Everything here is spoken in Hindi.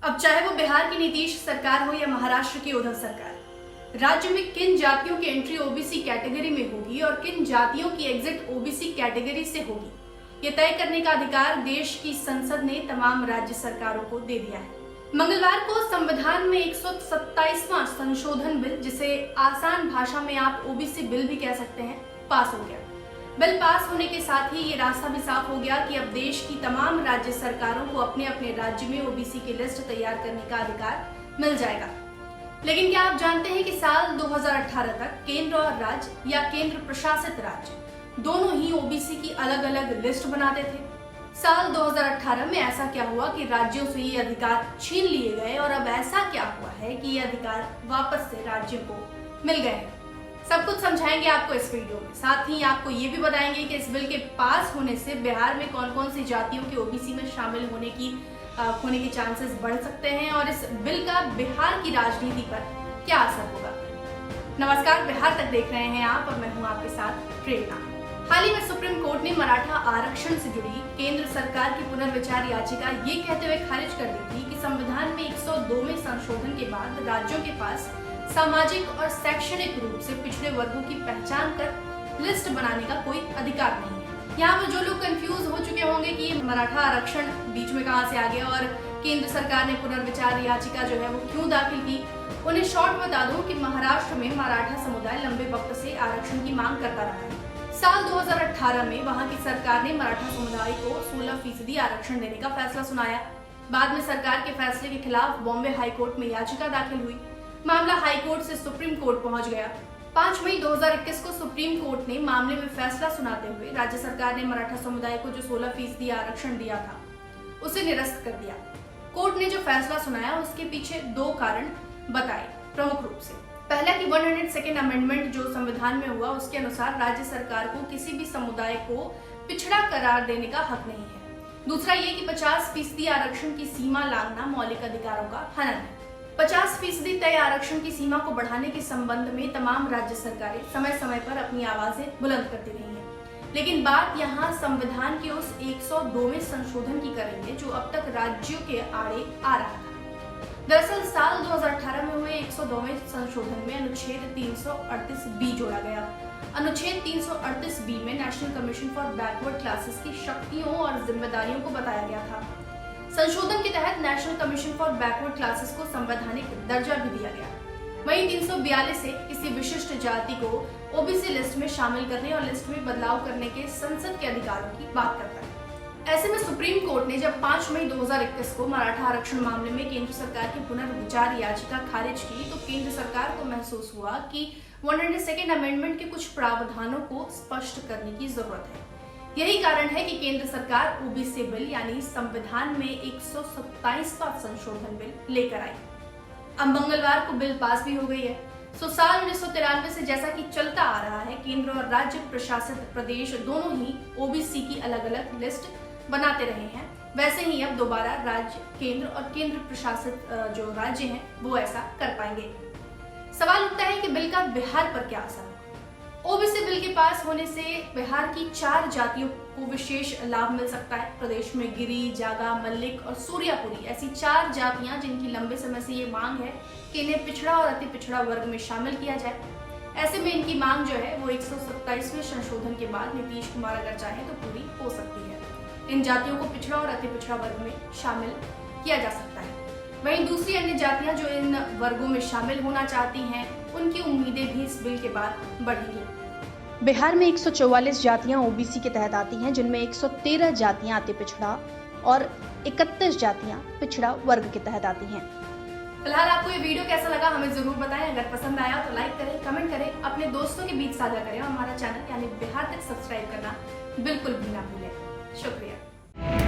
अब चाहे वो बिहार की नीतीश सरकार हो या महाराष्ट्र की उद्धव सरकार, राज्य में किन जातियों की एंट्री ओबीसी कैटेगरी में होगी और किन जातियों की एग्जिट ओबीसी कैटेगरी से होगी, ये तय करने का अधिकार देश की संसद ने तमाम राज्य सरकारों को दे दिया है। मंगलवार को संविधान में 127वां संशोधन बिल, जिसे आसान भाषा में आप ओबीसी बिल भी कह सकते हैं, पास हो गया। बिल पास होने के साथ ही ये रास्ता भी साफ हो गया कि अब देश की तमाम राज्य सरकारों को अपने अपने राज्य में ओबीसी की लिस्ट तैयार करने का अधिकार मिल जाएगा। लेकिन क्या आप जानते हैं कि साल 2018 तक केंद्र और राज्य या केंद्र प्रशासित राज्य दोनों ही ओबीसी की अलग अलग लिस्ट बनाते थे। साल 2018 में ऐसा क्या हुआ कि राज्यों से ये अधिकार छीन लिए गए और अब ऐसा क्या हुआ है कि ये अधिकार वापस से राज्यों को मिल गए हैं। सब कुछ समझाएंगे आपको इस वीडियो में। साथ ही आपको ये भी बताएंगे कि इस बिल के पास होने से बिहार में कौन कौन सी जातियों के ओबीसी में शामिल होने के चांसेस बढ़ सकते हैं और इस बिल का बिहार की राजनीति पर क्या असर होगा। नमस्कार, बिहार तक देख रहे हैं आप और मैं हूं आपके साथ प्रेरणा। हाल ही में सुप्रीम कोर्ट ने मराठा आरक्षण से जुड़ी केंद्र सरकार की पुनर्विचार याचिका ये कहते हुए खारिज कर दी थी कि संविधान में 102वें संशोधन के बाद राज्यों के पास सामाजिक और शैक्षणिक रूप से पिछड़े वर्गों की पहचान कर लिस्ट बनाने का कोई अधिकार नहीं है। यहाँ पर जो लोग कंफ्यूज हो चुके होंगे कि ये मराठा आरक्षण बीच में कहां से आ गया और केंद्र सरकार ने पुनर्विचार याचिका जो है वो क्यों दाखिल की, उन्हें शॉर्ट बता दूं कि महाराष्ट्र में मराठा समुदाय लंबे वक्त से आरक्षण की मांग करता रहा है। साल 2018 में वहां की सरकार ने मराठा समुदाय को 16% आरक्षण देने का फैसला सुनाया। बाद में सरकार के फैसले के खिलाफ बॉम्बे हाईकोर्ट में याचिका दाखिल हुई। मामला हाईकोर्ट से सुप्रीम कोर्ट पहुंच गया। 5 मई 2021 को सुप्रीम कोर्ट ने मामले में फैसला सुनाते हुए राज्य सरकार ने मराठा समुदाय को जो 16% आरक्षण दिया था उसे निरस्त कर दिया। कोर्ट ने जो फैसला सुनाया उसके पीछे 2 कारण बताए प्रमुख रूप से। पहला कि 102nd अमेंडमेंट जो संविधान में हुआ उसके अनुसार राज्य सरकार को किसी भी समुदाय को पिछड़ा करार देने का हक नहीं है। दूसरा ये कि 50% आरक्षण की सीमा लांघना मौलिक अधिकारों का हनन है। 50% तय आरक्षण की सीमा को बढ़ाने के संबंध में तमाम राज्य सरकारें समय समय पर अपनी आवाजें बुलंद करती रही हैं। लेकिन बात यहाँ संविधान के उस 102वें संशोधन की करेंगे जो अब तक राज्यों के आड़े आ रहा था। दरअसल साल 2018 में हुए 102वें संशोधन में अनुच्छेद 338B जोड़ा गया। अनुच्छेद 338B में national commission for backward classes की शक्तियों और जिम्मेदारियों को बताया गया था। संशोधन के तहत national commission for backward classes को संवैधानिक दर्जा भी दिया गया। वहीं 342 से किसी विशिष्ट जाति को ओबीसी लिस्ट में शामिल करने और लिस्ट में बदलाव करने के संसद के अधिकारों की बात करता है। ऐसे में सुप्रीम कोर्ट ने जब 5 मई 2021 को मराठा आरक्षण मामले में केंद्र सरकार की पुनर्विचार याचिका खारिज की तो केंद्र सरकार को महसूस हुआ कि 102nd अमेंडमेंट के कुछ प्रावधानों को स्पष्ट करने की जरूरत है। यही कारण है कि केंद्र सरकार ओबीसी बिल यानी संविधान में 127वां संशोधन बिल लेकर आई। अब मंगलवार को बिल पास भी हो गई है। साल 1993 से जैसा कि चलता आ रहा है, केंद्र और राज्य प्रशासित प्रदेश दोनों ही ओबीसी की अलग अलग लिस्ट बनाते रहे हैं। वैसे ही अब दोबारा राज्य, केंद्र और केंद्र प्रशासित जो राज्य हैं वो ऐसा कर पाएंगे। सवाल उठता है कि बिल का बिहार पर क्या असर होगा। ओबीसी बिल के पास होने से बिहार की 4 जातियों को विशेष लाभ मिल सकता है। प्रदेश में गिरी, जागा, मल्लिक और सूर्यापुरी ऐसी 4 जातियां जिनकी लंबे समय से ये मांग है कि इन्हें पिछड़ा और अति पिछड़ा वर्ग में शामिल किया जाए। ऐसे में इनकी मांग जो है वो 127वें संशोधन के बाद नीतीश कुमार अगर चाहे तो पूरी हो सकती है। इन जातियों को पिछड़ा और अति पिछड़ा वर्ग में शामिल किया जा सकता है। वहीं दूसरी अन्य जातियां जो इन वर्गों में शामिल होना चाहती हैं उनकी उम्मीदें भी इस बिल के बाद बढ़ेंगी। बिहार में 144 जातियां ओबीसी के तहत आती हैं, जिनमें 113 जातियां अति पिछड़ा और 31 जातियां पिछड़ा वर्ग के तहत आती हैं। फिलहाल आपको ये वीडियो कैसा लगा हमें जरूर बताएं। अगर पसंद आया तो लाइक करें, कमेंट करें, अपने दोस्तों के बीच साझा करें और हमारा चैनल यानी बिहार तक सब्सक्राइब करना बिल्कुल भी ना भूलें। शुक्रिया।